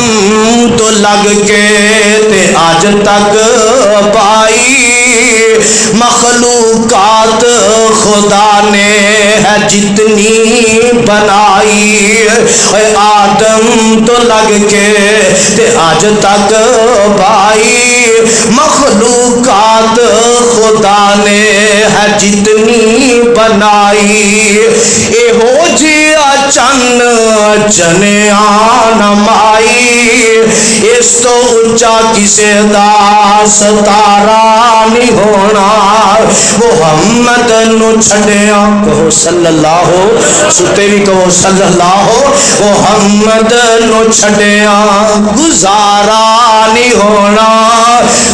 آدم تو لگ کے تے آج تک پائی مخلوقات خدا نے ہے جتنی بنائی آدم تو لگ کے تے آج تک پائی مخلوقات خدا نے ہے جتنی بنائی اے ہو جیا چن چنیاں نمائی اس تو اچا کسے دا ستارہ نہیں ہونا محمد نو چھڑیاں کہو صلی اللہ ہو ستے بھی کہو صلی اللہ ہو محمد نو چھڑیاں گزارا نہیں ہونا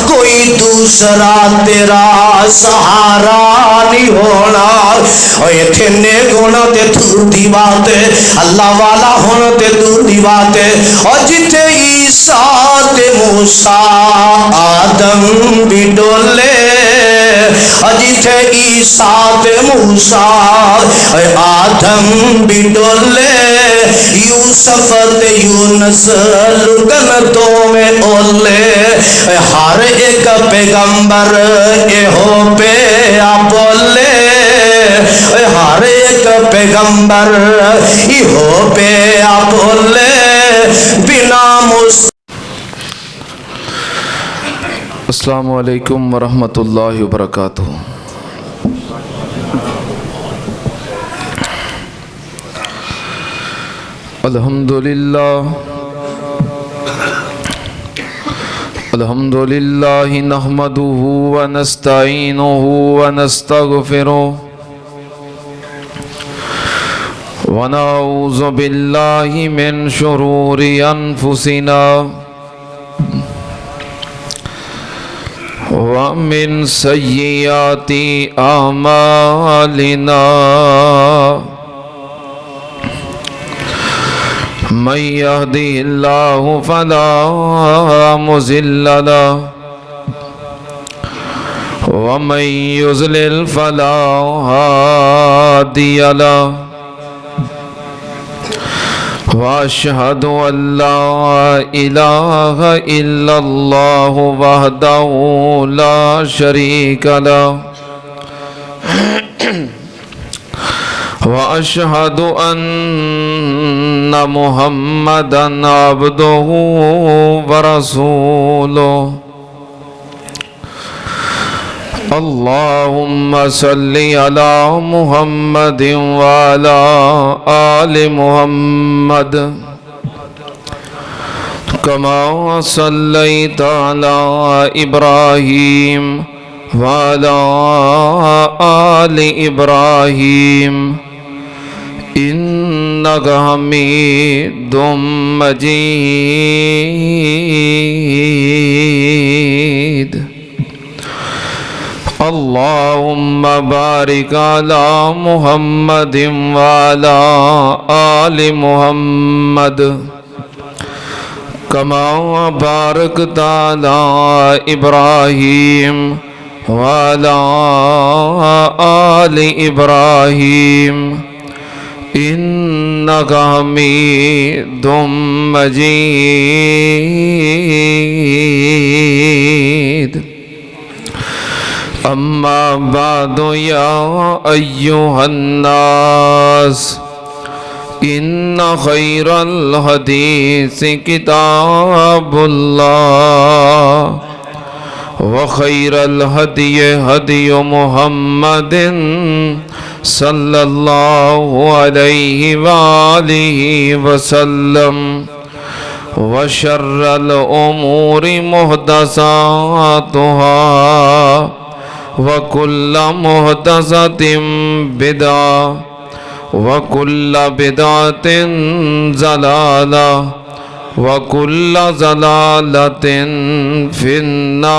کوئی دوسرا تیرا سہارا نہیں ہونا اے تھنے گونا تے دور دی بات ہے اللہ والا ہونا تے دور دی بات ہے اور جتے عیسیٰ تے موسیٰ آدم بھی ڈولے اور جتے عیسیٰ تے موسیٰ آدم بھی ڈولے یوسف تے یونس لگن تو میں اولے ہر ایک پیغمبر اے ہو پہ بولے ہر ایک پیغمبر اے ہو پہ بولے بنا السلام علیکم ورحمۃ اللہ وبرکاتہ۔ الحمدللہ نحمدہ ونستعینہ ونستغفرہ ونعوذ باللہ من شرور انفسنا ومن سیئات اعمالنا من يهده الله فلا مضل له ومن يضلل فلا هادي له واشهد ان لا اله الا الله وحده لا شريك له واشهد ان محمدا عبده ورسوله اللهم صل على محمد وعلى آل محمد كما صليت على إبراهيم وعلى آل إبراهيم إنك حميد مجيد اللهم بارك على محمد وعلى آل محمد كما باركت على إبراهيم وعلى آل إبراهيم إنك حميد مجيد أما بعد يا أيها الناس إن خير الحديث كتاب الله وخير الهدي هدي محمد صلى الله عليه وآله وسلم وشر الأمور محدثاتها وكل محدثة بدعة وكل بدعة ضلالة وكل ضلالة في النار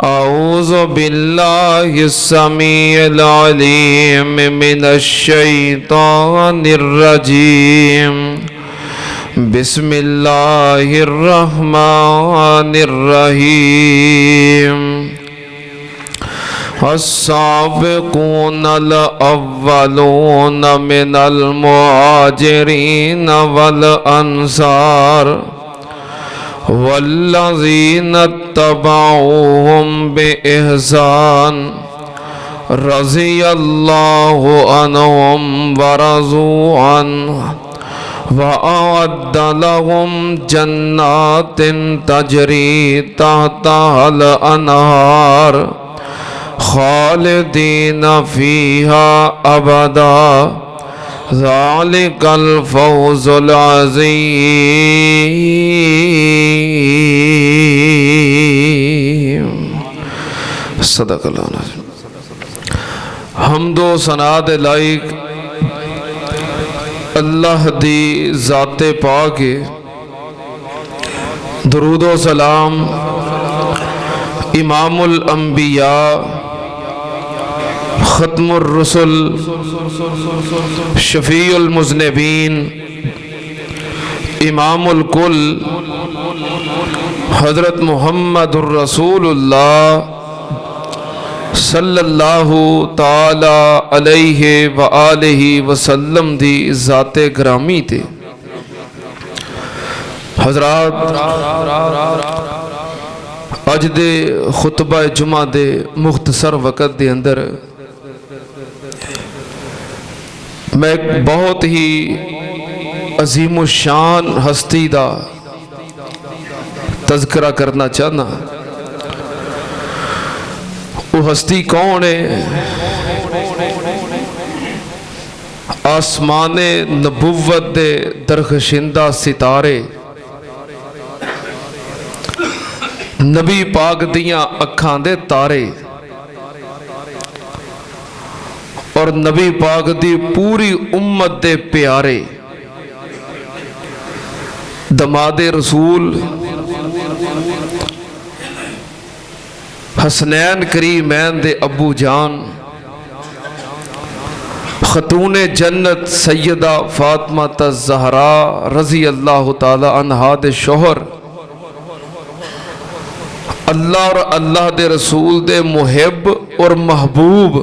أعوذ بالله السميع العليم من الشيطان الرجيم بسم الله الرحمن الرحيم السابقون الأولون من المهاجرين والأنصار والذين اتبعوهم بإحسان رضي الله عنهم ورضوا عنه وأعد لهم جنات تجري تحتها الأنهار خالدين فيها أبدا ذلك الفوز العظيم صدق اللہ العظیم. حمد و ثنا دے لائق اللہ دی ذات پاک، درود و سلام امام الانبیاء ختم الرسل شفیع المذنبین امام الکل حضرت محمد الرسول اللہ صلی اللہ تعالی علیہ وآلہ وسلم دی ذات گرامی تے. حضرات اج دے خطبہ جمعہ دے مختصر وقت دے اندر میں ایک بہت ہی عظیم الشان ہستی دا تذکرہ کرنا چاہنا. وہ ہستی کون ہے؟ آسمان نبوت دے درخشندہ ستارے، نبی پاک دیاں اکھاں دے تارے، اور نبی پاک دی پوری امت دے پیارے، دماد رسول حسنین کریمین دے ابو جان، خاتون جنت سیدہ فاطمہ الزہرا رضی اللہ تعالی عنہا دے شوہر، اللہ اور اللہ دے رسول دے محب اور محبوب،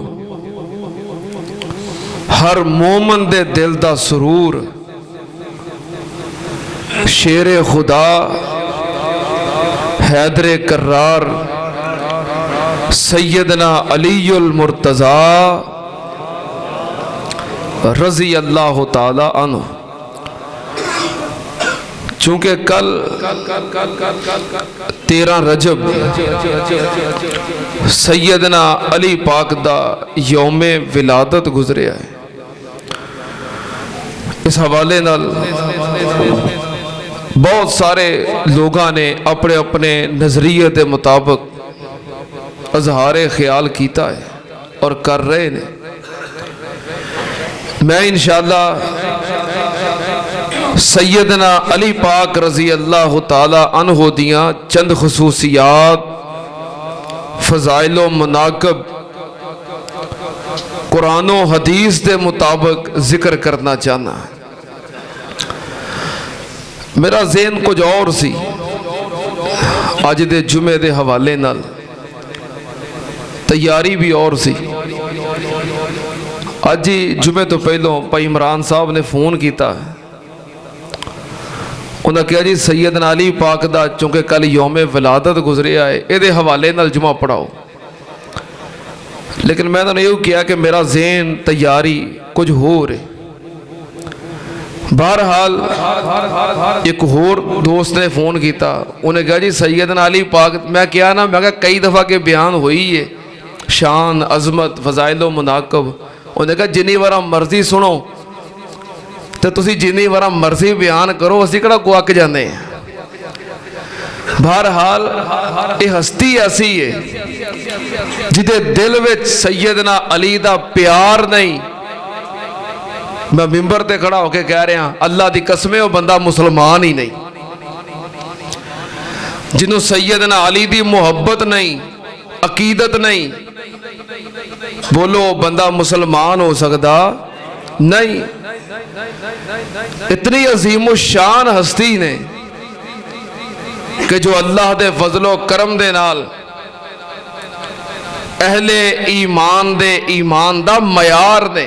ہر مومن دے دل دا سرور، شیر خدا حیدر کرار سیدنا علی المرتضی رضی اللہ تعالی عنہ. چونکہ کل 13 رجب سیدنا علی پاک دا یوم ولادت گزرے ہے، اس حوالے نال بہت سارے لوگاں نے اپنے اپنے نظریے دے مطابق اظہار خیال کیتا ہے اور کر رہے ہیں. میں انشاءاللہ سیدنا علی پاک رضی اللہ تعالی عنہ دیاں چند خصوصیات، فضائل و مناقب قرآن و حدیث دے مطابق ذکر کرنا چاہنا. میرا ذہن کچھ اور سی آج دے جمعے دے حوالے نال، تیاری بھی اور سی. آج جمعے تو پہلوں بھائی عمران صاحب نے فون کیتا، انہوں نے کہا جی سیدنا علی پاک دا چونکہ کل یوم ولادت گزرے آئے اے دے حوالے نال جمعہ پڑھاؤ. لیکن میں نے یہ کیا کہ میرا ذہن تیاری کچھ ہو رہے. بہرحال ایک اور دوست نے فون کیتا، انہوں نے کہا جی سیدنا علی پاک، میں کیا نا، میں کہا کئی دفعہ کے بیان ہوئی ہے شان عظمت فضائل و مناقب. انہوں نے کہا جنی بارا مرضی سنو تو تسی جنی بارا مرضی بیان کرو، اسی کڑا کو اک جانے ہیں. بہرحال یہ ہستی ایسی ہے جدے دل وچ سیدنا علی دا پیار نہیں. میں ممبر تے کھڑا ہو کے کہہ رہا ہوں اللہ دی قسمیں وہ بندہ مسلمان ہی نہیں. جنہوں سیدنا علی دی محبت نہیں، عقیدت نہیں، بولو بندہ مسلمان ہو سکتا نہیں. اتنی عظیم الشان ہستی نے کہ جو اللہ دے فضل و کرم دے نال اہل ایمان دے ایمان دا معیار نے،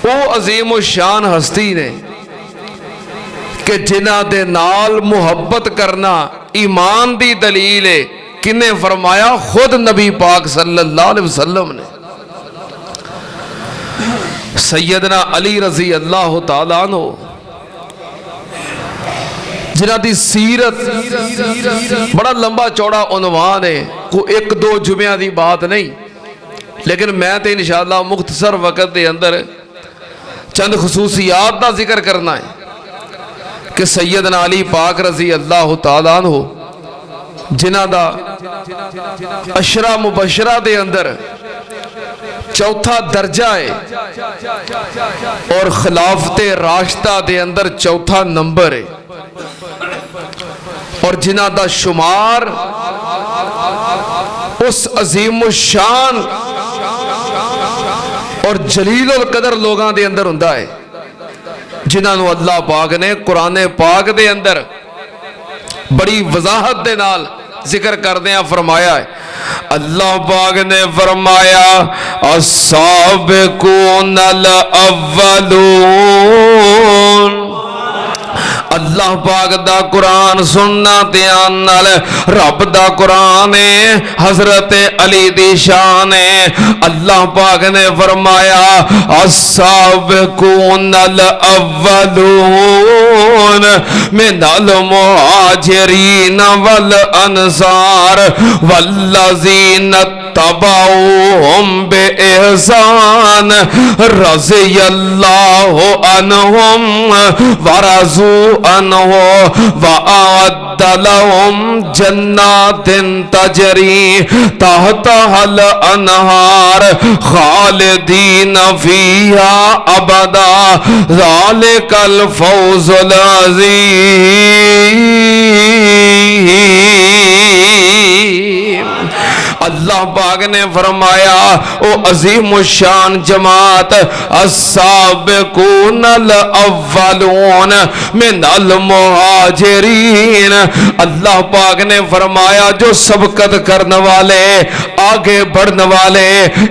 وہ عظیم الشان ہستی نے کہ جنہ دے نال محبت کرنا ایمان دی دلیل ہے۔ کنے فرمایا؟ خود نبی پاک صلی اللہ علیہ وسلم نے۔ سیدنا علی رضی اللہ تعالیٰ عنہ جنہ دی سیرت بڑا لمبا چوڑا عنوان ہے، کوئی ایک دو جمعہ دی بات نہیں، لیکن میں تے انشاءاللہ مختصر وقت دے اندر چند خصوصیات دا ذکر کرنا ہے کہ سیدنا علی پاک رضی اللہ تعالیٰ عنہ جنہ دا عشرہ مبشرہ دے اندر چوتھا درجہ ہے اور خلافت راشدہ دے اندر چوتھا نمبر ہے، اور جنہ دا شمار اس عظیم الشان اور جلیل القدر لوگاں دے اندر ہوندا ہے جنہاں نو اللہ پاک نے قرآن پاک دے اندر بڑی وضاحت دے نال ذکر کردیاں فرمایا ہے۔ اللہ پاک نے فرمایا السابقون الاولون۔ اللہ پاک دا قرآن سننا دھیان نال، رب دا قرآن ہے، حضرت علی دی شان ہے۔ اللہ پاک نے فرمایا السابقون الاولون من المہاجرین والانصار والذین اتبعوهم بإحسان رضی اللہ عنہم ورضوا عنہ وأعد لهم جنات تجری تحتها الأنہار خالدین فیہا ابدا ذالک الفوز العظیم۔ اللہ پاک نے فرمایا او عظیم الشان جماعت السابقون الاولون من المہاجرین، اللہ پاک نے فرمایا جو سبقت کرنے والے، آگے بڑھنے والے،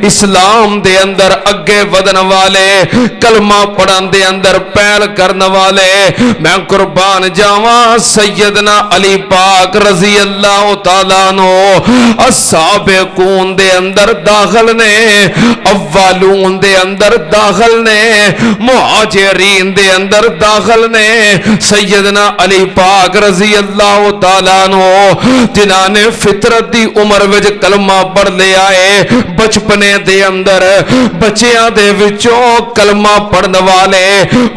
اسلام دے اندر اگے ودن والے، کلمہ پڑھن دے اندر پہل کرنے والے، میں قربان جاواں سیدنا علی پاک رضی اللہ تعالیٰ عنہ السابقون دے اندر داخل نے، اولون دے اندر داخل نے، مہاجرین دے اندر داخل نے۔ سیدنا علی پاک رضی اللہ تعالیٰ عنہ جنہاں نے فطرت دی عمر وچ کلمہ پڑھ لیا ہے، بچپنے دے اندر بچیاں دے وچوں کلمہ پڑھن والے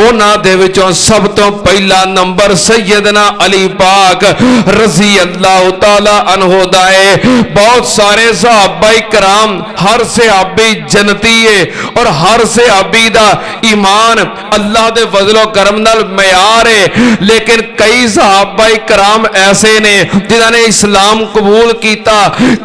انہاں دے وچوں سب تو پہلا نمبر سیدنا علی پاک رضی اللہ تعالیٰ عنہ دا ہے۔ بہت سارے صحابہ کرام، ہر صحابی جنتی ہے اور ہر صحابی دا ایمان اللہ دے فضل و کرم نال معیار ہے، لیکن کئی صحابہ کرام ایسے نے جنہاں نے اسلام قبول کیتا،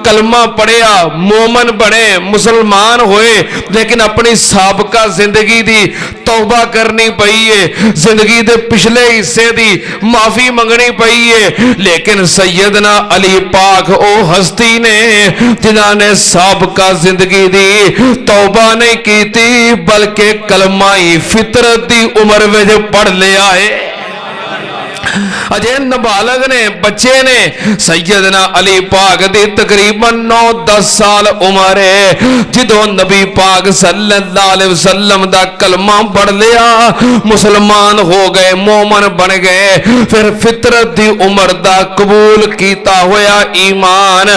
کلمہ پڑھیا، مومن بنے، مسلمان ہوئے، لیکن اپنی سابقہ زندگی دی توبہ کرنی پئی ہے، زندگی دے پچھلے حصے دی معافی منگنی پئی ہے۔ لیکن سیدنا علی پاک او ہستی نے جنہاں نے سابقہ زندگی دی توبہ نہیں کیتی، بلکہ کلمہ فطرت دی عمر وچ پڑھ لیا ہے۔ اجے نابالغ نے، بچے نے، سیدنا علی پاک دی تقریباً 9-10 سال عمر ہے جدوں نبی پاک صلی اللہ علیہ وسلم دا کلمہ پڑھ لیا، مسلمان ہو گئے، مومن بن گئے، پھر فطرت دی عمر دا قبول کیتا ہویا ایمان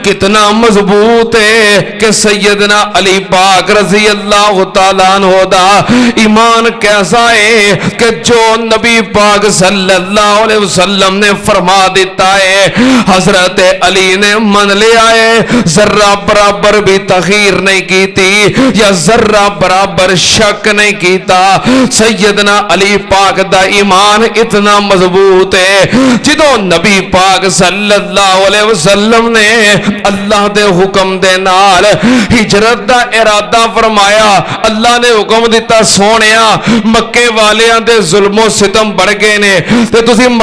کتنا مضبوط ہے کہ سیدنا علی پاک رضی اللہ تعالیٰ عنہ دا ایمان کیسا ہے کہ جو نبی پاک صلی اللہ علیہ وسلم نے فرما دیتا ہے حضرت علی نے من لیا ہے، ذرہ برابر بھی تخیر نہیں کیتی یا ذرہ برابر شک نہیں کیتا۔ سیدنا علی پاک دا ایمان اتنا مضبوط ہے جدوں نبی پاک صلی اللہ علیہ وسلم نے اللہ دے حکم دے نال ہجرت دا ارادہ فرمایا، اللہ نے حکم دیتا سونیا مکے والیاں دے ظلم و ستم بڑھ گئے نے تے تسی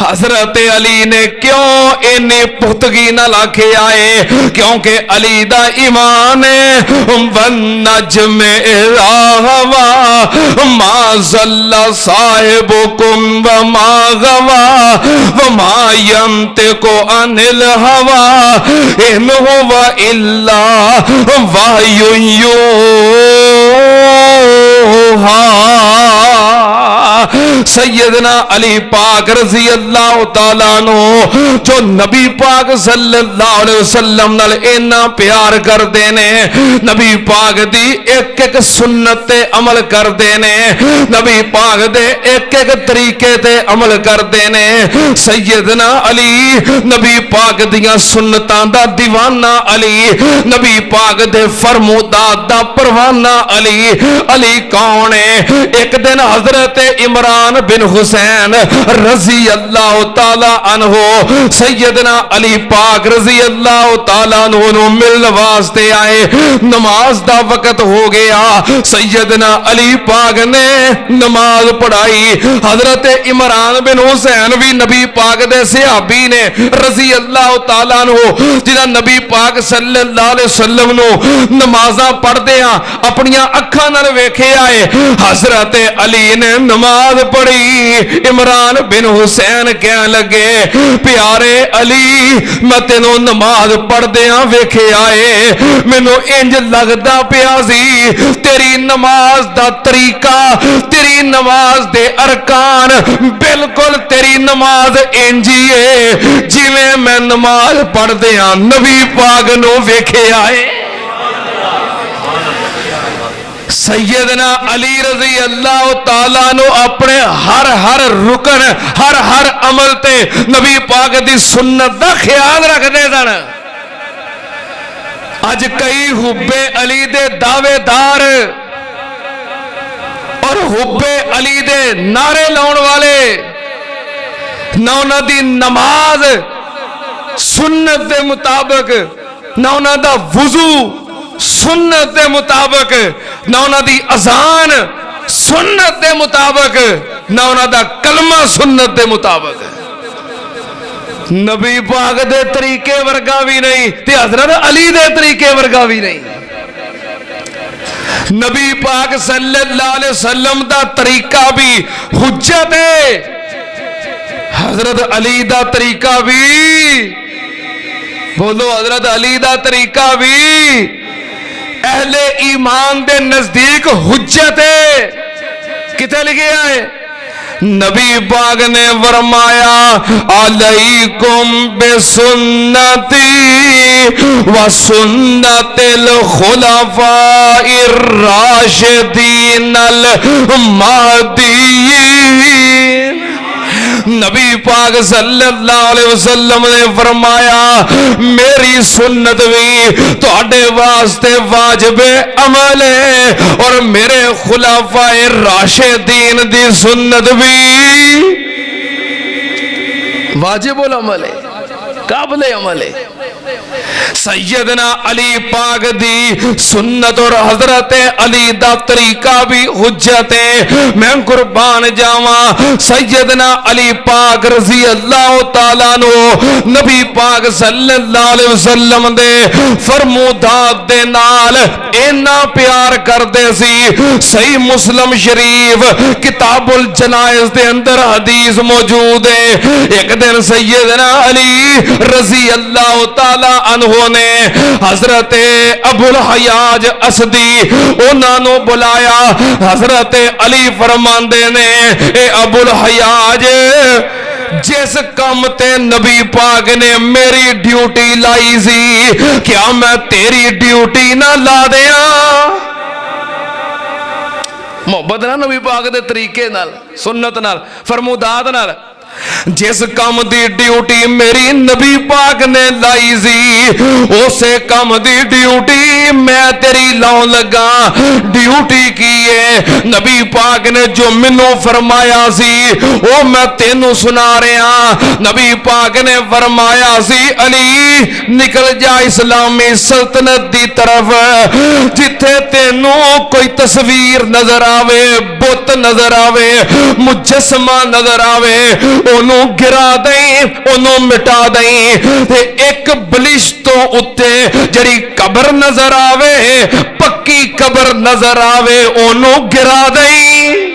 حضرت علی نے کیوں انہیں پختگی نہ لاکھے آئے؟ کیونکہ علی دا ایمان ہے وَالنَّجْمِ إِذَا هَوَىٰ مَا ضَلَّ صَاحِبُكُمْ وَمَا غَوَىٰ وَمَا يَنطِقُ عَنِ الْهَوَىٰ إِنْ هُوَ إِلَّا وَحْيٌ يُوحَىٰ۔ سیدنا علی پاک رضی اللہ تعالیٰ عنہ جو نبی پاک صلی اللہ علیہ وسلم نال اینا پیار کر دینے، نبی پاک دی ایک ایک سنت تے عمل کر دینے، نبی پاک دے ایک ایک طریقے تے عمل کر دینے۔ سیدنا علی نبی پاک دیاں سنتاں دا دیوانہ علی، نبی پاک دے فرمودات دا پروانہ علی۔ علی کون ہے؟ ایک دن حضرت عمران بن حسین رضی اللہ تعالی عنہ سیدنا علی پاک رضی اللہ تعالی عنہ نو ملن واسطے آئے۔ نماز دا وقت ہو گیا، سیدنا علی پاک نے نماز پڑھائی۔ حضرت عمران بن حسین بھی نبی پاک دے صحابی نے رضی اللہ تعالی عنہ جنہاں نبی پاک صلی اللہ علیہ وسلم نو نمازاں پڑھ دیاں اپنیاں اکھاں نال ویکھے آئے۔ حضرت علی نے نماز پڑھی، عمران بن حسین کہنے لگے پیارے علی میں تینوں نماز پڑھ دیاں ویکھے آئے، مینوں انج لگدا پیا سی تیری نماز دا طریقہ، تیری نماز دے ارکان بالکل تیری نماز انجی ہے جویں میں نماز پڑھ دیاں نبی پاک نو ویکھے آئے۔ سیدنا علی رضی اللہ تعالیٰ عنہ اپنے ہر رکن ہر عمل تے نبی پاک دی سنت دا خیال رکھ دے سن۔ اج کئی حب علی دے دعوے دار اور حب علی دے نعرے لاؤن والے نہ انہاں دی نماز سنت دے مطابق، نہ انہاں دا وضو سنت دے مطابق، نہ انہاں دی اذان سنت دے مطابق، نہ انہاں دا کلمہ سنت دے مطابق۔ نبی پاک دے طریقے ورگا بھی نہیں تے حضرت علی دے طریقے ورگا بھی نہیں۔ نبی پاک صلی اللہ علیہ وسلم دا طریقہ بھی حجت ہے، حضرت علی دا طریقہ بھی، بولو حضرت علی دا طریقہ بھی اہل ایمان دے نزدیک حجت ہے۔ کتے لکھے آئے؟ نبی پاک نے فرمایا علیکم بسنتی وسنت الخلفاء الراشدین المہدیین۔ نبی پاک صلی اللہ علیہ وسلم نے فرمایا میری سنت بھی تواڈے واسطے واجب عمل ہے اور میرے خلفاء راشدین دی سنت بھی واجب العمل ہے، قابل عمل ہے۔ سیدنا علی پاک دی سنت اور حضرت علی دا طریقہ بھی حجت ہے۔ میں قربان جاواں سیدنا علی پاک رضی اللہ تعالیٰ عنہ نبی پاک صلی اللہ علیہ وسلم دے فرمودات دے نال اینا پیار کر دے سی۔ صحیح مسلم شریف کتاب الجنائز دے اندر حدیث موجود ہے۔ ایک دن سیدنا علی رضی اللہ تعالیٰ عنہ نے حضرت ابو الحیاج اسدی انہاں نو بلایا۔ حضرت علی فرماندے نے اے ابو الحیاج جس کام تے نبی پاک نے میری ڈیوٹی لائی سی کیا میں تیری ڈیوٹی نہ لا دیاں؟ محبت نہ نبی پاک دے طریقے نال سنت نال فرمودات نال جس کام دی ڈیوٹی میری نبی پاک نے لائی سی اسے کام دی ڈیوٹی میں تیری لاؤں لگا۔ ڈیوٹی کی ہے نبی پاک نے جو منو فرمایا سی وہ میں تینوں سنا رہا۔ نبی پاک نے فرمایا سی علی نکل جا اسلامی سلطنت دی طرف، جتھے تینوں کوئی تصویر نظر آوے، بت نظر آوے، مجسمہ نظر آوے، ਉਹਨੂੰ ਗਿਰਾ ਦੇਈਂ, ਉਹਨੂੰ ਮਿਟਾ ਦੇਈਂ। ਤੇ ਇੱਕ ਬਲਿਸ਼ ਤੋਂ ਉੱਤੇ ਜਿਹੜੀ ਕਬਰ ਨਜ਼ਰ ਆਵੇ, ਪੱਕੀ ਕਬਰ ਨਜ਼ਰ ਆਵੇ, ਉਹਨੂੰ ਗਿਰਾ ਦੇਈਂ।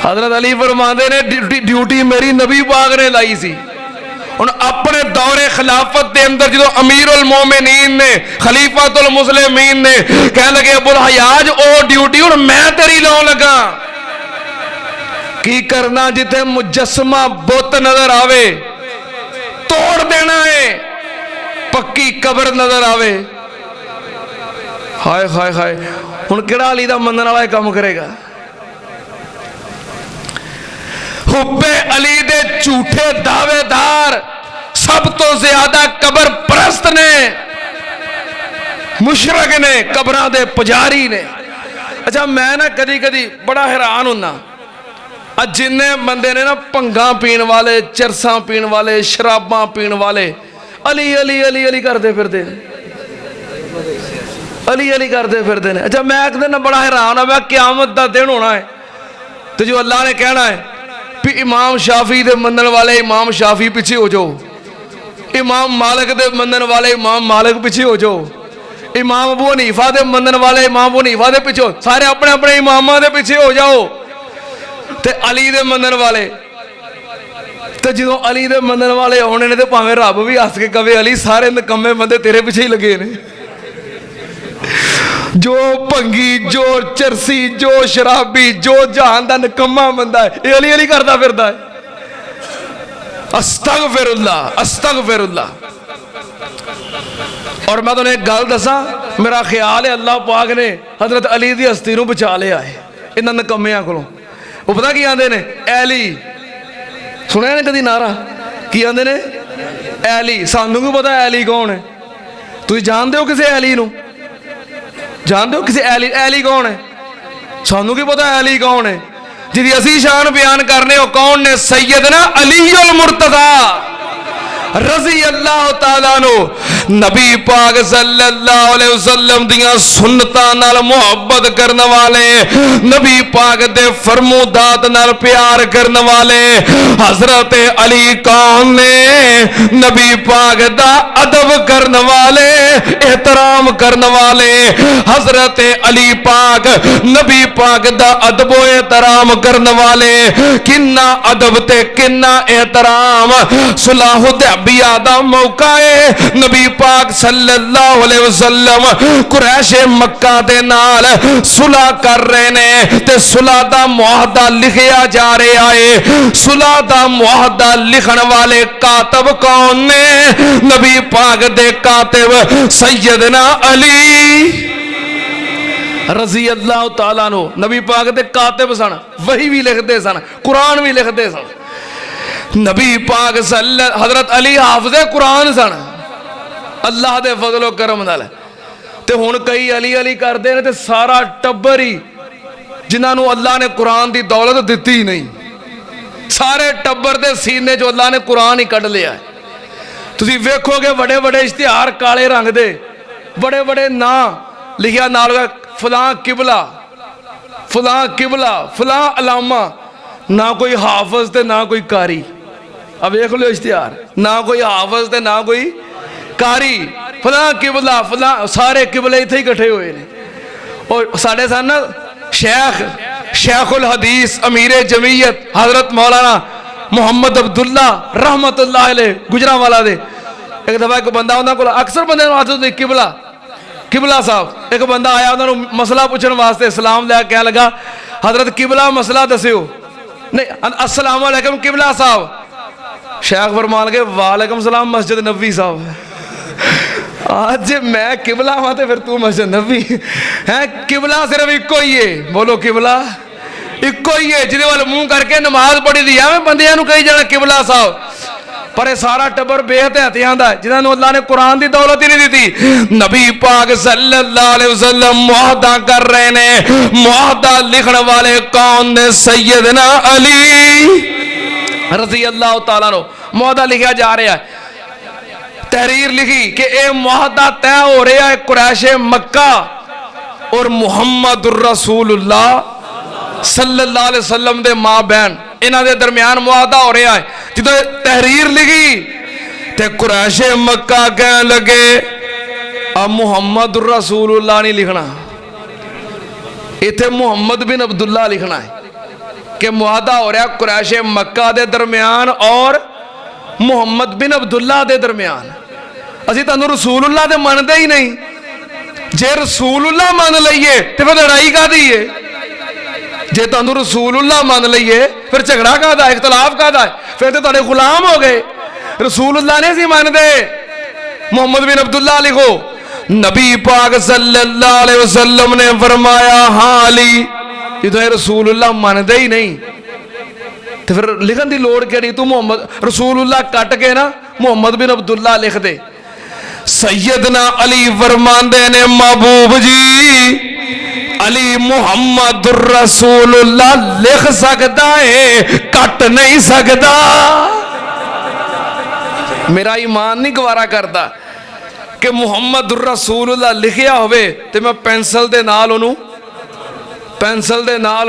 حضرت علی فرماندے نے ڈیوٹی میری نبی پاک نے لائی سی۔ ہن اپنے دور خلافت دے اندر جدو امیر المومنین نے، خلیفۃ المسلمین نے کہنے لگے ابو الحیاج او ڈیوٹی ہن میں تیری لاؤں لگا، کی کرنا جتھے مجسمہ بت نظر آوے توڑ دینا ہے، پکی قبر نظر آوے۔ ہائے ہائے ہائے، ہن کیڑا علی دا منن والا کام کرے گا؟ حب علی دے جھوٹے دعوے دار سب تو زیادہ قبر پرست نے، مشرک نے، قبراں دے پجاری نے۔ اچھا میں نا کدی کدی بڑا حیران ہونا، جن بندے نے نا پنگاں پین والے، چرساں پین والے، شراباں پین والے علی علی علی علی کرتے پھرتے، علی علی کرتے پھرتے ہیں۔ اچھا میں ایک دن بڑا حیران ہوں، میں قیامت دا دن ہونا ہے تو جو اللہ نے کہنا ہے بھی امام شافعی دے منن والے امام شافعی پیچھے ہو جاؤ، امام مالک دے منن والے امام مالک پیچھے ہو جاؤ، امام ابو حنیفہ دے منن والے امام ابو حنیفہ دے پیچھے، سارے اپنے اپنے اماماں دے پیچھے ہو جاؤ۔ تے علی دے منن والے تے جدوں علی دے منن والے ہونے نے تے پاویں رب بھی ہس کے کہے علی سارے نکمے بندے تیرے پیچھے ہی لگے نے، جو پنگی، جو چرسی، جو شرابی، جو جہان دا نکما بندہ ہے یہ علی علی کرتا پھرتا ہے۔ استغفر اللہ، استغفر اللہ۔ اور میں تمہیں ایک گل دساں، میرا خیال ہے اللہ پاک نے حضرت علی دی ہستی نو بچا لیا ہے انہاں نکمیاں کولوں۔ وہ پتہ کی آندے نے؟ علی، سنیا نے کدی نعرہ کی آندے نے؟ علی۔ سانوں کو پتہ ہے علی کون ہے؟ تسی جانتے ہو کسے علی نو؟ جانتے ہو کسی علی؟ علی کون ہے؟ سانوں کی پتہ ہے علی کون ہے؟ جدی اسی شان بیان کرنے ہو کون نے؟ سیدنا علی المرتضی رضی اللہ تعالیٰ عنہ، نبی پاک صلی اللہ علیہ وسلم دیاں سنتاں نال محبت کرنے والے، نبی پاک دے فرمودات نال پیار کرنے والے حضرت علی کون نے؟ نبی پاک دا ادب کرنے والے، احترام کرنے والے حضرت علی پاک، نبی پاک دا ادب و احترام کرنے والے۔ کنا ادب تے کنا احترام، صلح حدیبیہ دا موقع ہے، نبی پاک صلی اللہ علیہ وسلم قریش مکہ دے نال صلح کر رہے نے تے صلح دا معاہدہ لکھیا جا رہا ہے۔ صلح دا معاہدہ لکھن والے کاتب کون نے؟ نبی پاک دے کاتب سیدنا علی رضی اللہ تعالیٰ عنہ۔ نبی پاک دے کاتب سن، وحی بھی لکھتے سن، قرآن بھی لکھتے سن۔ نبی پاک حضرت علی حافظ قرآن سن، اللہ دے فضل و کرم نال۔ تے ہن کئی علی علی کردے نے تے سارا ٹبر ہی جنہاں نو اللہ نے قرآن دی دولت دتی نہیں، سارے ٹبر دے سینے جو اللہ نے قرآن ہی کڈ لیا ہے۔ تسی ویکھو گے بڑے بڑے اشتہار کالے رنگ دے، بڑے بڑے نام لکھیا نال فلاں قبلہ، فلاں قبلہ، فلاں علامہ، نہ کوئی حافظ تے نہ کوئی قاری۔ اب دیکھ لو اشتہار، نہ کوئی حافظ تے نہ کوئی قاری، فلاں قبلہ، فلاں، سارے قبلے اتھے ہی کٹھے ہوئے نے۔ اور ساڑھے سان نا شیخ الحدیث امیر جمعیت حضرت مولانا محمد عبداللہ رحمت اللہ علیہ گجراں والا دے، ایک دفعہ ایک بندہ انہاں کو اکثر بندے آتے تھے قبلہ قبلہ صاحب، ایک بندہ آیا انہوں نے مسئلہ پوچھنے واسطے سلام لیا، کہنے لگا حضرت قبلہ مسئلہ دسیو، نہیں السلام علیکم قبلہ صاحب۔ شیخ فرمان کے وعلیکم السلام مسجد نبوی صاحب۔ آج میں قبلہ ہوں تے پھر تو مسجد نبوی ہے؟ قبلہ صرف ایک ہی ہے، بولو قبلہ ایک ہی ہے، جنہیں والے منہ کر کے نماز پڑھی دی ہے، میں بندیاں نو کہی جانا قبلہ صاحب، پر سارا ٹبر بے احتیاطیاں دا ہے جنہاں نو اللہ نے قرآن دی دولت ہی نہیں دیتی۔ نبی پاک صلی اللہ علیہ وسلم معاہدہ کر رہے نے، معاہدہ لکھن والے کون نے؟ سیدنا علی رضی اللہ تعالیٰ عنہ۔ معاہدہ لکھا جا رہا ہے، تحریر لکھی کہ اے معاہدہ طے ہو رہا ہے قریش مکہ اور محمد الرسول اللہ صلی اللہ علیہ وسلم دے ماں بہن، انہاں دے درمیان معاہدہ ہو رہا ہے. جدو تحریر لکھی تے قریش مکہ کہنے لگے اب محمد رسول اللہ نہیں لکھنا, ایتھے محمد بن عبداللہ لکھنا ہے کہ معاہدہ ہو رہا قریش مکہ دے درمیان اور محمد بن عبداللہ دے درمیان. اسی تانوں رسول اللہ دے ماندے ہی نہیں, جے رسول اللہ مان لئیے تے پھر لڑائی کا دیئے, جے تانوں رسول اللہ مان لئیے پھر جھگڑا کا دا, اختلاف کا دا, پھر تے تہاڈے غلام ہو گئے. رسول اللہ نے سی مان دے, محمد بن عبداللہ لکھو. نبی پاک صلی اللہ علیہ وسلم نے فرمایا ہاں علی, یہ تو رسول اللہ مان دے ہی نہیں تو پھر لکھن دی لوڑ کیڑی, تو محمد رسول اللہ کٹ کے نا محمد بن عبداللہ لکھ دے. سیدنا علی فرماندے نے محبوب جی علی محمد رسول اللہ لکھ سکتا ہے, کٹ نہیں سکتا. میرا ایمان نہیں گوارا کرتا کہ محمد رسول اللہ لکھیا ہوئے تو میں پینسل دے نال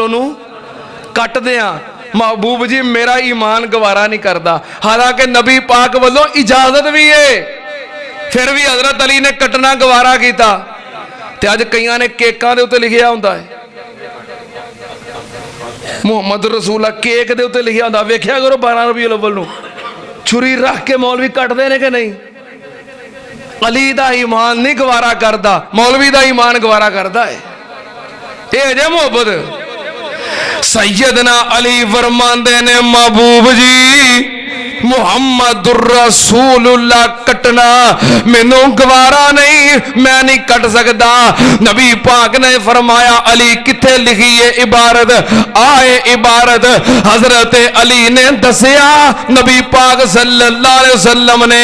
انہوں کٹ دیاں. محبوب جی میرا ایمان گوارا نہیں کرتا, حالانکہ نبی پاک والوں اجازت بھی ہے, پھر بھی حضرت علی نے کٹنا گوارا کیتا. تے آج کئیاں نے کیکاں دے ہوتے لکھیا ہوندہ ہے محمد رسول اللہ, کیک دے ہوتے لکھیا ہوندہ, ویکھیا کرو 12 ربیع الاول نو چھری رکھ کے مولوی کٹ دینے کے نہیں. علی دا ایمان نہیں گوارا کردا, مولوی دا ایمان گوارا کردا ہے. اے جے محبت. سیدنا علی فرماندے نے محبوب جی محمد الرسول اللہ کٹنا مینوں گوارا نہیں, میں نہیں کٹ سکتا. نبی پاک نے فرمایا علی کتھے لکھی ہے عبارت, آئے عبارت حضرت علی نے دسیا. نبی پاک صلی اللہ علیہ وسلم نے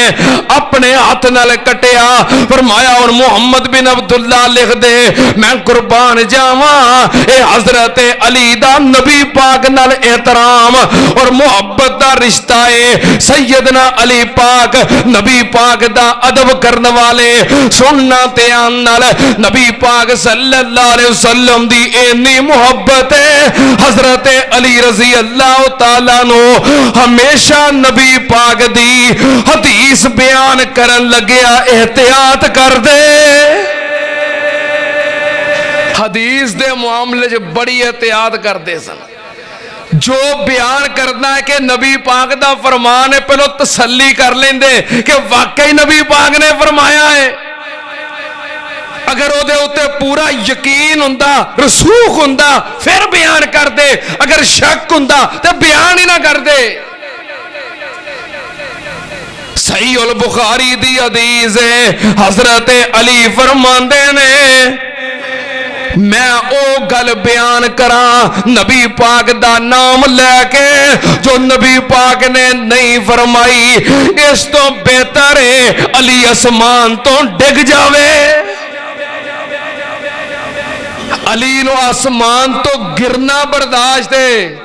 اپنے ہاتھ نال کٹیا, فرمایا اور محمد بن عبداللہ لکھ دے. میں قربان جاواں اے حضرت علی دا نبی پاک نال احترام اور محبت دا رشتہ ہے. سیدنا علی پاک نبی پاک دا ادب کرنے والے, سننا تیان نال نبی پاک صلی اللہ علیہ وسلم دی اینی محبت ہے. حضرت علی رضی اللہ تعالیٰ نو ہمیشہ نبی پاک دی حدیث بیان کرن لگیا احتیاط کر دے. حدیث دے معاملے جو بڑی احتیاط کر دے سن. جو بیان کرنا ہے کہ نبی پاک دا فرمان ہے پہلو تسلی کر لیں دے کہ واقعی نبی پاک نے فرمایا ہے. اگر او دے ہوتے پورا یقین ہوندہ, رسوخ ہوندہ, پھر بیان کر دے. اگر شک ہوندہ تو بیان ہی نہ کر دے. صحیح البخاری دی حدیث ہے, حضرت علی فرماندے نے میں او گل بیان کراں نبی پاک دا نام لے کے جو نبی پاک نے نہیں فرمائی. اس تو بہتر ہے علی اسمان تو ڈگ جاوے. علی نو آسمان تو گرنا برداشت ہے,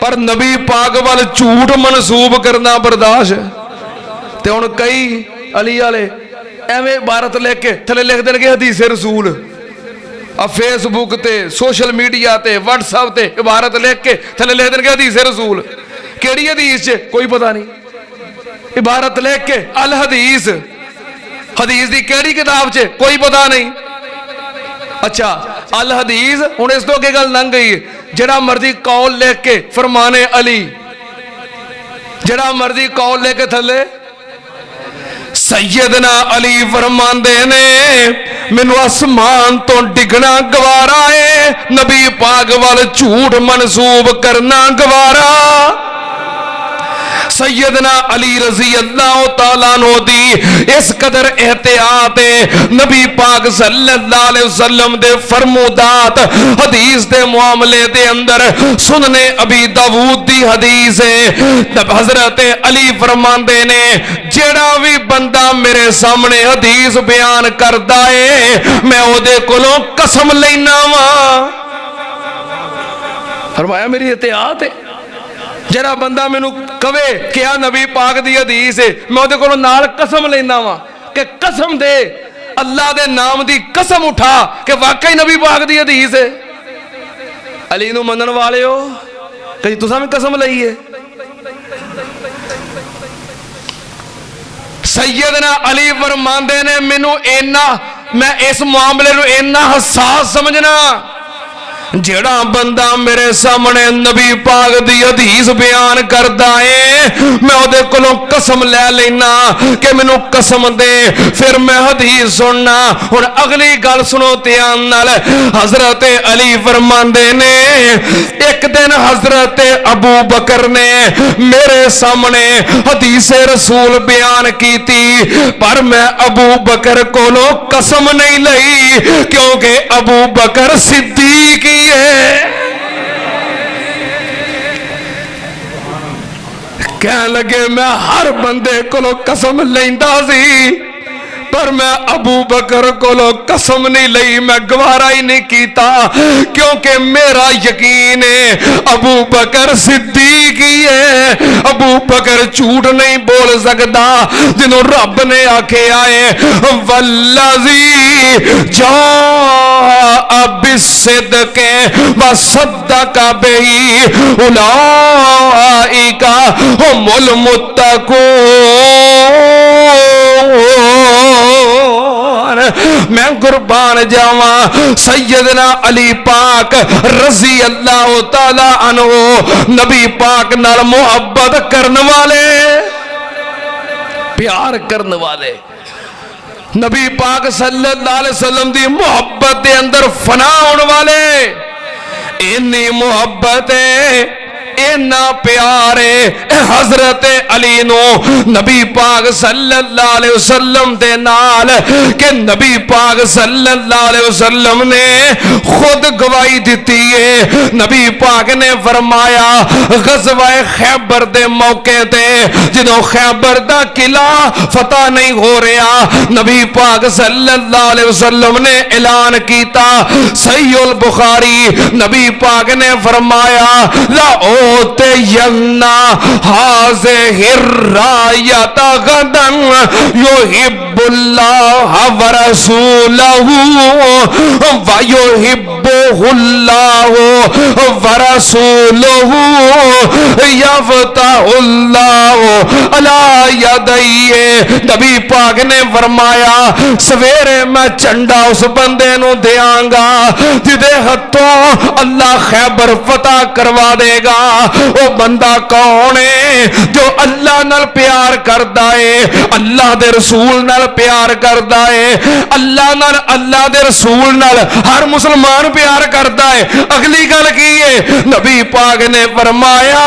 پر نبی پاک وال جھوٹ منسوب کرنا برداشت ہے. تے ہن کئی علی والے ایویں عبارت لے کے تھلے لکھ دین گے حدیث رسول. اب فیس بک تے سوشل میڈیا تے واٹس ایپ تے عبارت لکھ کے تھلے لکھ دین گے حدیث رسول. کیڑی حدیث چ کوئی پتہ نہیں, عبارت لکھ کے الحدیث, حدیث دی کیڑی کتاب چ کوئی پتہ نہیں. اچھا الحدیث ہن اس تو اگے گل لنگ گئی. جڑا مرضی قول لکھ کے فرمانے علی, جڑا مرضی قول لے کے تھلے. سیدنا علی فرماندے نے مینوں آسمان تو ڈگنا گوارا ہے, نبی پاک وال جھوٹ منسوب کرنا گوارا. سیدنا علی رضی اللہ تعالیٰ عنہ دی اس قدر احتیاط ہے. نبی پاک صلی اللہ علیہ وسلم دے فرمودات حدیث دے معاملے دے اندر سننے ابی داؤد دی حدیث ہے. حضرت علی فرماندے نے جیڑا بھی بندہ میرے سامنے حدیث بیان کردا ہے میں او دے کولوں قسم لینا واں. فرمایا میری احتیاط ہے. جڑا بندہ مینوں کہے کہ آ نبی پاک دی حدیث ہے میں اودے کولوں نال قسم لینا وا کہ قسم دے اللہ دے نام دی قسم اٹھا کہ واقعی نبی پاک دی حدیث ہے. علی نو منن والے ہو کہ تساں بھی قسم لئیے. سیدنا علی فرماندے نے مینوں اینا میں اس معاملے نو اینا حساس سمجھنا جیڑا بندہ میرے سامنے نبی پاک دی حدیث بیان کردا ہے میں او دے کولوں قسم لے لینا کہ مینوں قسم دے پھر میں حدیث سننا. ہن اگلی گل سنو دھیان نال. حضرت علی فرماندے نے ایک دن حضرت ابو بکر نے میرے سامنے حدیث رسول بیان کیتی پر میں ابو بکر کولوں قسم نہیں لئی کیونکہ ابو بکر صدیق کہنے لگے میں ہر بندے کو قسم لیندا سی پر میں ابو بکر کو قسم نہیں لئی میں گوارا ہی نہیں کیتا کیونکہ میرا یقین ہے ابو بکر صدیق ہی ہے. ابو بکر جھوٹ نہیں بول سکتا جنہوں رب نے آکھے آئے والذی جاء بالصدق وصدق بہ اولئک هم المتقون. میں قربان جاواں سیدنا علی پاک رضی اللہ تعالی عنہ نبی پاک نال محبت کرنے والے پیار کرنے والے نبی پاک صلی اللہ علیہ وسلم دی محبت دے اندر فنا ہونے والے انی محبت اینا پیارے حضرت علی نو نبی پاک صلی اللہ علیہ وسلم دے نال کہ نبی پاک صلی اللہ علیہ وسلم نے خود گواہی دیتی ہے. نبی پاک نے فرمایا غزوہ خیبر دے موقع تے جدوں خیبر دا قلعہ فتح نہیں ہو رہا نبی پاک صلی اللہ علیہ وسلم نے اعلان کیتا صحیح البخاری نبی پاک نے فرمایا لا اوتینا ہذہ الرایۃ غدا یحب اللہ ورسولہ ویحبہ اللہ ورسولہ یفتح اللہ علی یدیہ. نبی پاک نے فرمایا سویرے میں چنڈا اس بندے نو دیاں گا جدے ہتھوں اللہ خیبر فتح کروا دے گا. وہ بندہ کون ہے جو اللہ نال پیار کردا ہے اللہ دے رسول نال پیار کردا ہے اللہ نال اللہ دے رسول نال ہر مسلمان پیار کردا ہے. اگلی گل کی ہے نبی پاک نے فرمایا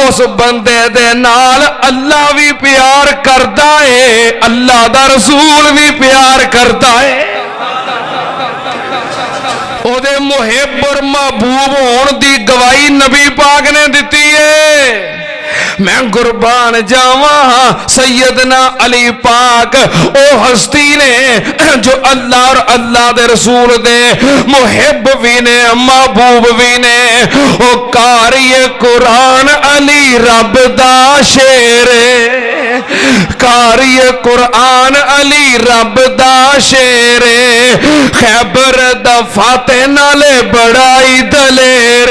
اس بندے دے نال اللہ بھی پیار کردا ہے اللہ دا رسول بھی پیار کردا ہے. او دے محب اور محبوب ہون دی گواہی نبی پاک نے دیتی ہے. میں قربان جاواں سیدنا علی پاک او ہستی نے جو اللہ اور اللہ دے رسول دے محب بھی نے محبوب بھی نے. او قاری قرآن علی رب دا شیر قاری قرآن علی رب دا شیر خیبر دا فاتح نالے بڑائی دلیر.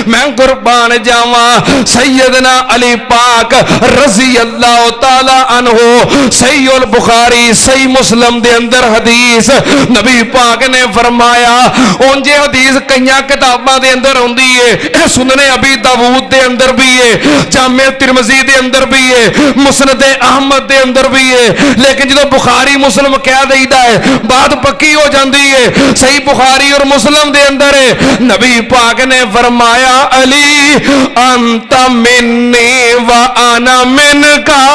میں قربان جاواں سیدنا علی پاک رضی اللہ تعالی عنہ صحیح البخاری صحیح مسلم دے اندر حدیث نبی پاک نے فرمایا اونجے حدیث کئیاں کتاباں دے اندر ہوندی ہے سنن ابی داؤد دے اندر بھی ہے جامع ترمذی دے اندر بھی ہے مسند احمد دے اندر بھی ہے لیکن جدو بخاری مسلم کہہ دیدا ہے بات پکی ہو جاندی ہے. صحیح بخاری اور مسلم دے اندر ہے نبی پاک نے فرمایا علی انت منی وانا منکا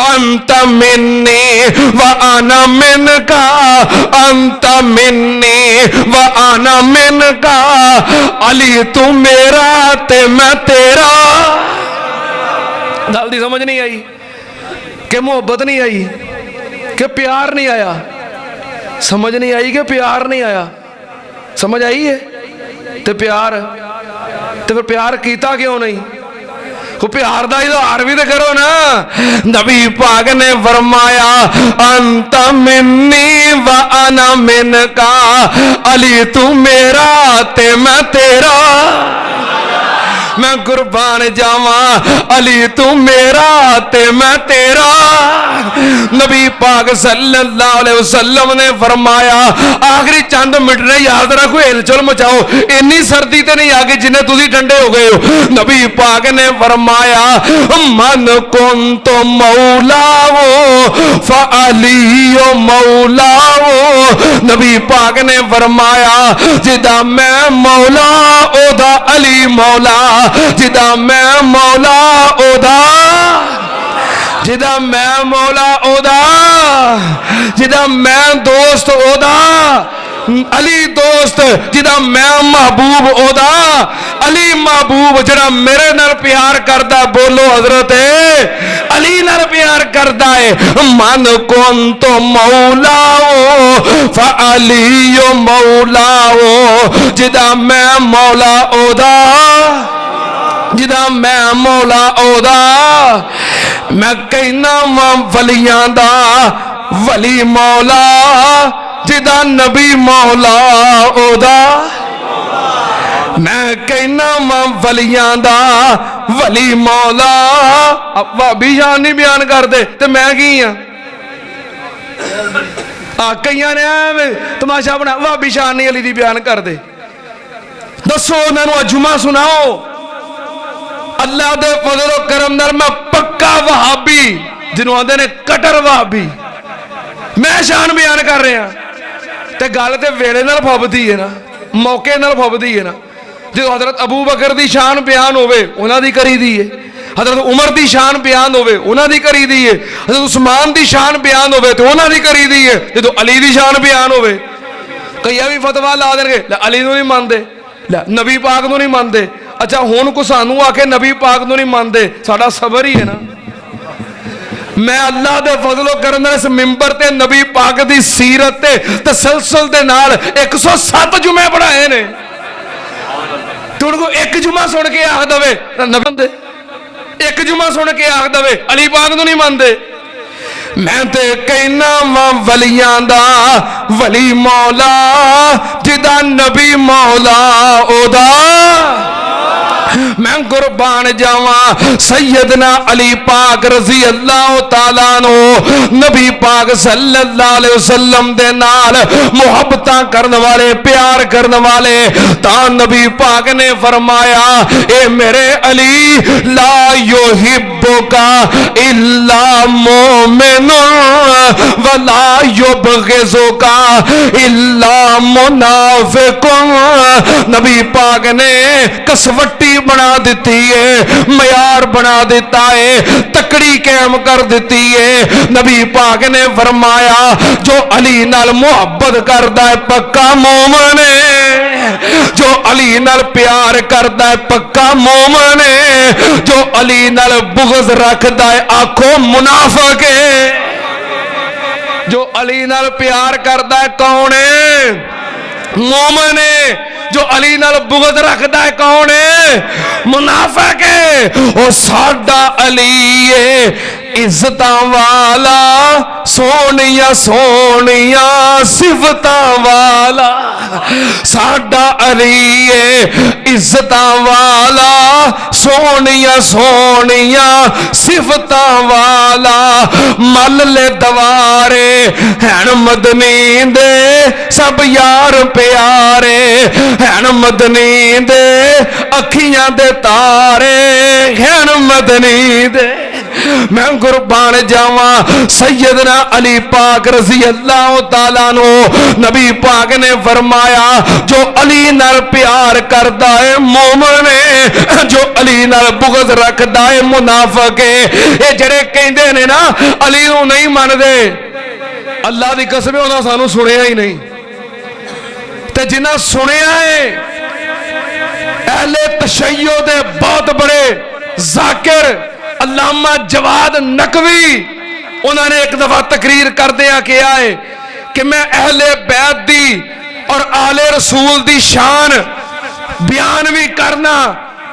انت منی وانا منکا انت منی وانا منکا. علی تو میرا تے میں تیرا. گل دی سمجھ نہیں آئی کہ محبت نہیں آئی کہ پیار نہیں آیا سمجھ نہیں آئی کہ پیار نہیں آیا سمجھ آئی ہے تے پیار تے پھر پیار کیتا کیوں نہیں کو پیار دا اظہار بھی تے کرو نا. نبی پاک نے فرمایا انت منی وانا منکا علی تو میرا تے میں تیرا. میں قربان جاواں علی تو میرا تے میں تیرا. نبی پاک صلی اللہ علیہ وسلم نے فرمایا آخری چند منٹ نے یاد رکھو ہلچل مچاؤ اتنی سردی تے نہیں آگے جنہیں تسی ٹھنڈے ہو گئے ہو. نبی پاک نے فرمایا من کنت مولاو فعلی مولاو. نبی پاک نے فرمایا جدا میں مولا او دا علی مولا, جدا میں مولا او دا, جدا میں مولا او دا, جدا میں دوست او دا علی دوست, جدا میں محبوب او دا علی محبوب. جڑا میرے نال پیار کردا بولو حضرت علی نال پیار کردا ہے. من کنت مولاو فعلی مولاو, جدا میں مولا او دا, جدا میں مولا او دا. میں کہنا ولیاں دا ولی مولا جدا نبی مولا او دا. میں کہنا ولیاں دا ولی مولا. بھابی جان نہیں بیان کر دے تے میں کی ہاں. کئیاں نے ایویں تماشا بنا بھابی شان نہیں علی دی بیان کر دے. دسو انہاں نوں جمعہ سناؤ. اللہ دے فضل و کرم نال میں پکا وہابی جنہوں آندے نے کٹر وہابی میں شان بیان کر رہے ہیں. تے گل تے ویلے نال پھبدی ہے نا, موقع نال پھبدی ہے نا. جو حضرت ابو بکر دی شان بیان ہوئے انہاں دی کری دی ہے, حضرت عمر دی شان بیان ہوئے انہاں دی کری دی ہے, حضرت عثمان دی شان بیان ہوئے تو انہاں دی کری دی ہے. جدو علی دی شان بیان ہوئے کئی بھی فتوا لا دیں گے علی نو نہیں مانتے, نبی پاک نو نہیں مانتے. اچھا ہون کو سانو آ کے نبی پاک نو نہیں مانتے, ساڈا صبر ہی ہے نا. میں اللہ دے فضل و کرم نال اس منبر تے نبی پاک دی سیرت تے تسلسل دے نال 107 جمعے پڑھائے نے. تو ان کو ایک جمعہ سن کے آخ دوے نبی دے, ایک جمعہ سن کے آخ دوے علی پاک نو نہیں مانتے. میں تے کہنا ولیاں دا ولی مولا جدا نبی مولا او دا. میں قربان جاواں سیدنا علی پاک رضی اللہ تعالیٰ عنہ نبی پاک صلی اللہ علیہ وسلم دے نال محبتاں کرن والے پیار کرن والے. تا نبی پاک نے فرمایا اے میرے علی لا یحبک الا مومن ولا یبغضک الا منافق. نبی پاک نے کسوٹی بنا دیتی ہے, معیار بنا دیتا ہے, تکڑی قائم کر دیتی ہے. نبی پاک نے فرمایا جو علی نال محبت کردا ہے پکا مومن ہے, جو علی نال پیار کردا ہے پکا مومن ہے, جو علی نال بغض رکھدا ہے آکھو منافق ہے. جو علی نال پیار کردا ہے کون ہے؟ مومن ہے. جو علی نال بغض رکھدا ہے کون ہے؟ منافق ہے. او ساڈا علی ہے عزتاں والا سونیاں سونیاں صفتاں والا. ساڈا علی ہے عزتاں والا سونیاں سونیاں صفتاں والا. مل لے دوارے ہن مدنی دے سب یار پیارے, ہن مدنی دے اکھیاں دے تارے, ہن مدنی دے. میں قربان جاواں سیدنا علی پاک رضی اللہ تعالیٰ عنہ نبی پاک نے فرمایا جو علی نال پیار کردا ہے مومن ہے, جو علی نال بغض رکھدا ہے منافق ہے. اے جڑے کہندے نے نا علی نو نہیں مندے اللہ دی قسم انہاں سانو سنیا ہی نہیں. تے جنہاں سنیا ہے اہل تشیع دے بہت بڑے ذاکر علامہ جواد نقوی انہوں نے ایک دفعہ تقریر کر دیا کیا ہے کہ میں اہل بیت دی اور آل رسول دی شان بیان بھی کرنا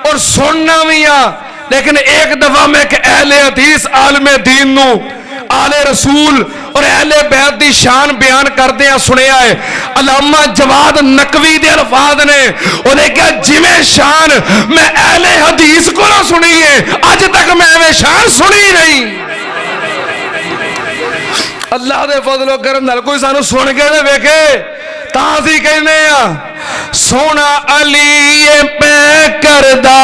اور سننا بھی ہاں, لیکن ایک دفعہ میں کہ اہل حدیث عالم دین نو آل رسول اور اہل بیت دی شان بیان کردے ہیں سنیا ہے علامہ جواد نقوی دے الفاظ نے انہیں کہا جویں شان میں اہل حدیث کو نہ سنی ہے اج تک میں ایویں شان سنی نہیں اللہ دے فضل و کرم نال کوئی سانو سن کے تے ویکھے تاں اسی کہنے ہاں سونا علی پہ کردا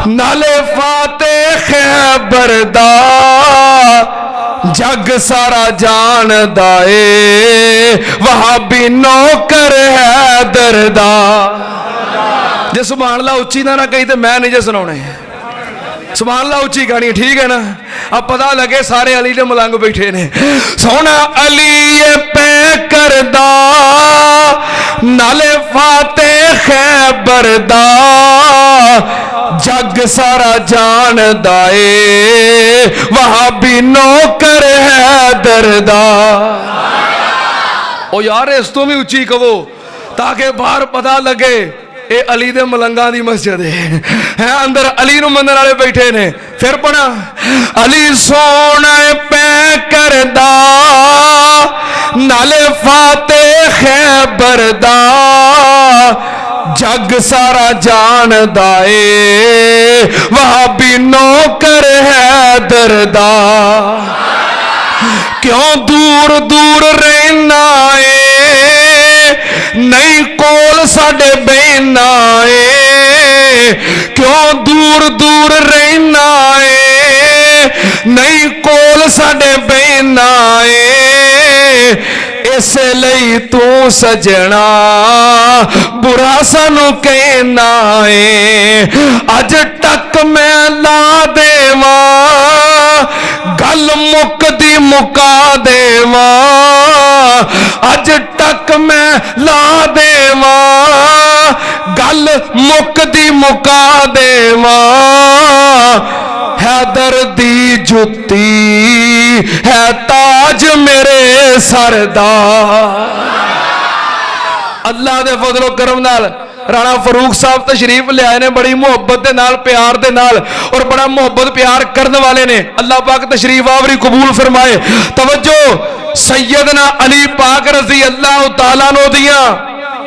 نالے فاتح خیبر دا جگ سارا جان دائے وہابی نوکر حیدر دا جے سبحان اللہ اچھی نہ کہی تے میں نہیں جے سناونے سبحان اللہ اچھی گانی ٹھیک ہے نا اب پتہ لگے سارے علی دے ملنگ بیٹھے نے سونا علی پہ کردا نالے فاتح خیبر دا جگ سارا جان دائے وہاں بھی نوکر حیدر دا او یار اس تو بھی اچھی کہو تاکہ باہر پتہ لگے اے علی دے ملنگاں دی مسجد ہے اندر علی نو منن والے بیٹھے نے پھر پڑھا علی سونا پہ کردا نالے فاتح خیبر دا جگ سارا جان دائے وہاں بھی نوکر حیدر دا کیوں دور دور رہنا ہے نہیں کول ساڈے بہنا ہے کیوں دور دور رہنا ہے نہیں کول ساڈے بہنا ہے اس لئی تو سجنا برا سانو کہنا ہے اج تک میں لا دیواں گل مک دی مکا دیواں اج تک میں لا دیواں گل مک دی مکا دیواں حیدر دی جتی ہے تاج میرے سردار اللہ دے فضل و کرم نال رانا فاروق صاحب تشریف لے آئے نے بڑی محبت دے نال پیار دے نال اور بڑا محبت پیار کرنے والے نے اللہ پاک تشریف آوری قبول فرمائے توجہ سیدنا علی پاک رضی اللہ تعالیٰ عنہ دیاں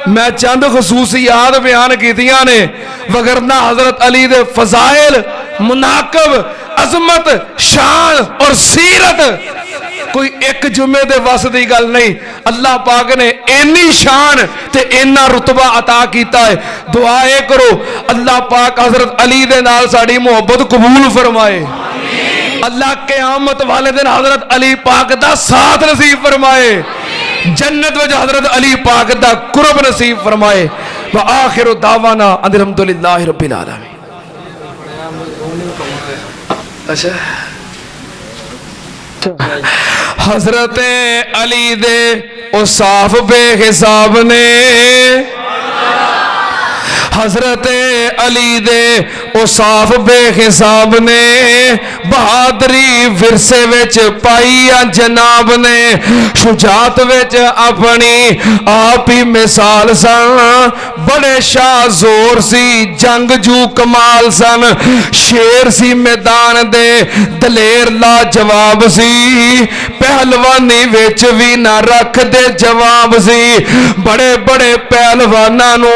میں چند خصوصیات بیان کیتیاں نے وگرنہ حضرت علی دے فضائل مناقب عظمت شان اور سیرت کوئی ایک جمعے دے واسطے دی گل نہیں اللہ پاک نے اینی شان تے اینا رتبہ عطا کیتا ہے دعائے کرو اللہ پاک حضرت علی دے نال ساڑی محبت قبول فرمائے اللہ قیامت والے دن حضرت علی پاک دا ساتھ نصیب فرمائے جنت وجہ حضرت علی پاک دا قرب نصیب فرمائے وآخر دعوانا ان الحمدللہ رب العالمین اچھا حضرت علی دے اوصاف بے حساب نے حضرت علی دے اوصاف بے حساب نے بہادری ورثے وچ پائی جناب نے شجاعت وچ اپنی آپ ہی مثال سن بڑے شاہ زور سی جنگ جو کمال سن شیر سی میدان دے دلیر لا جواب سی پہلوانی وچ بھی نہ رکھ دے جواب سی بڑے بڑے پہلواناں نو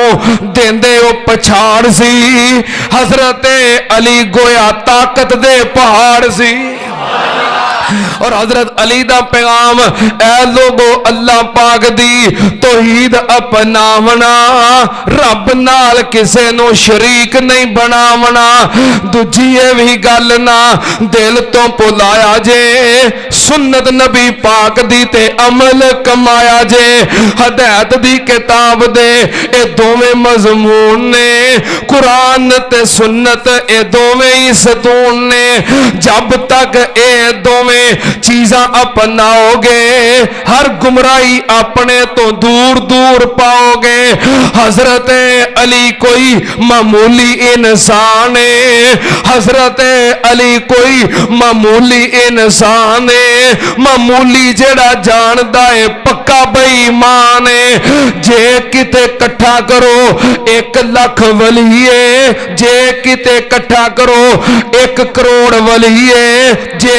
دیندے او پچھاڑ سی حضرت علی گویا طاقت دے پہاڑ سی اور حضرت علی دا پیغام اے لوگو اللہ پاک دی توحید اپناونا رب نال کسے نو شریک نہیں بناونا دجیے بھی گل نہ دل تو پلایا جے سنت نبی پاک دی تے عمل کمایا جے ہدایت دی کتاب دے اے دوویں مضمون نے قرآن تے سنت اے دوویں ہی ستون نے جب تک اے دوویں چیزاں اپناؤ گے ہر گمراہی اپنے تو دور دور پاؤ گے حضرت علی کوئی معمولی انسان ہے حضرت علی کوئی معمولی انسان ہے معمولی جڑا جاندا ہے پکا بے ایمان ہے جے کتے کٹھا کرو 1 لاکھ ولی ہے جے کتے کٹھا کرو 1 کروڑ ولی ہے جے